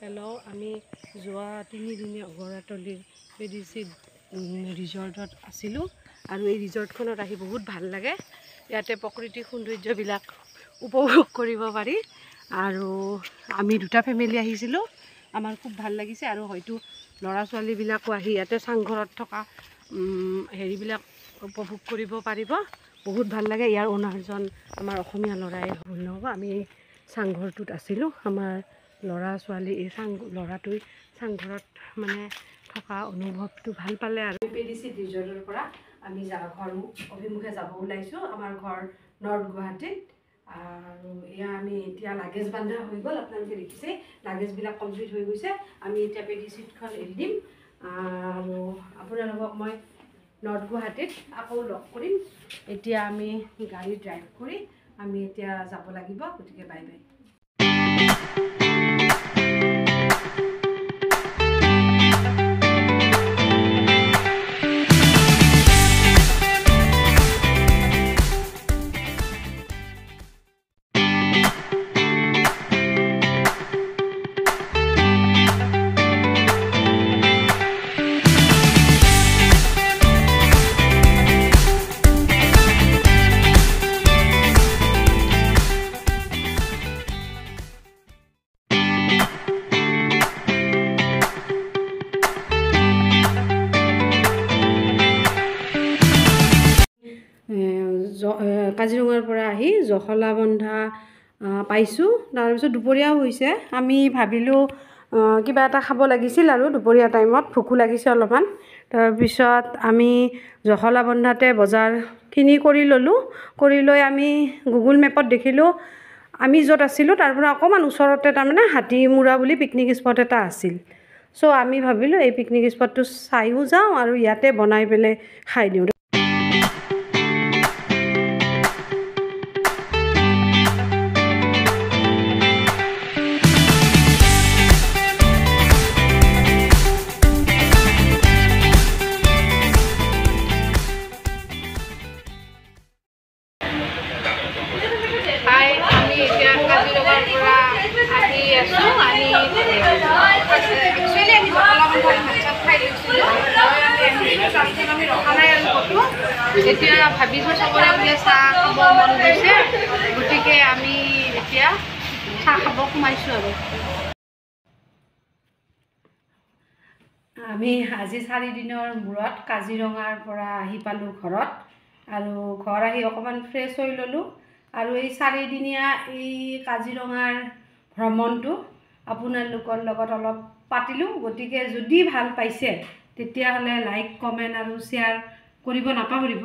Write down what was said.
Hello' আমি যোৱা 3 দিনীয়া অগৰাতলীৰ পেডিচিড ৰিজৰ্টত আছিলোঁ আৰু এই ৰিজৰ্টখনত আহি বহুত ভাল লাগে। ইয়াতে প্ৰাকৃতিক সৌন্দৰ্যবিলাক উপভোগ কৰিব পাৰি আৰু আমি দুটা ফেমিলি আহিছিলোঁ। আমাৰ খুব ভাল লাগিছে আৰু হয়তো ল'ৰা ছোৱালীবিলাকো আহি ইয়াতে চাংঘৰত থকা হেৰিবিলাক উপভোগ কৰিব পাৰিব। বহুত ভাল লাগে। ইয়াৰ অনাৰজন আমাৰ অসমীয়া ল'ৰাই হ'ব। আমি এই চাংঘৰটোত আছিলোঁ। আমাৰ ল'ৰা ছোৱালী এই ল'ৰাটোৱে চাংঘৰত মানে থকা অনুভৱটো ভাল পালে আৰু পেডিচিড ৰিজৰ্টৰ পৰা আমি ঘৰ অভিমুখে যাব ওলাইছোঁ। আমাৰ ঘৰ নৰ্থ গুৱাহাটীত আৰু এয়া আমি এতিয়া লাগেজ বান্ধা হৈ গ'ল। আপোনালোকে দেখিছে লাগেজবিলাক কমপ্লিট হৈ গৈছে। আমি এতিয়া পেডিচিডখন এৰি দিম আৰু আপোনালোকক মই নৰ্থ গুৱাহাটীত আকৌ লগ কৰিম। এতিয়া আমি গাড়ী ড্ৰাইভ কৰি আমি এতিয়া যাব লাগিব। গতিকে বাই বাই। কাজিৰঙাৰ পৰা আহি জখলাবন্ধা পাইছোঁ। তাৰপিছত দুপৰীয়াও হৈছে। আমি ভাবিলোঁ কিবা এটা খাব লাগিছিল আৰু দুপৰীয়া টাইমত ভোকো লাগিছে অলপমান। তাৰপিছত আমি জখলাবন্ধাতে বজাৰখিনি কৰি ল'লোঁ। কৰি লৈ আমি গুগল মেপত দেখিলোঁ আমি য'ত আছিলোঁ তাৰ পৰা অকণমান ওচৰতে তাৰমানে হাতীমূৰা বুলি পিকনিক স্পট এটা আছিল। চ' আমি ভাবিলোঁ এই পিকনিক স্পটটো চাইও যাওঁ আৰু ইয়াতে বনাই পেলাই খাই দিওঁ। আমি এতিয়া কাজিৰঙাৰ পৰা আহি আছোঁ। আমি ভাত চাত খাই লৈছিলোঁ। আমি ৰখা নাই আৰু ক'তো। এতিয়া ভাবিছোঁ চবৰে বোলে চাহ খাব মন গৈছে। গতিকে আমি এতিয়া চাহ খাব সোমাইছোঁ আৰু আমি আজি 4 দিনৰ মূৰত কাজিৰঙাৰ পৰা আহি পালোঁ ঘৰত। আৰু ঘৰ আহি অকণমান ফ্ৰেছ হৈ ল'লোঁ আৰু এই 4 দিনীয়া এই কাজিৰঙাৰ ভ্ৰমণটো আপোনালোকৰ লগত অলপ পাতিলোঁ। গতিকে যদি ভাল পাইছে তেতিয়াহ'লে লাইক কমেণ্ট আৰু শ্বেয়াৰ কৰিব নাপাহৰিব।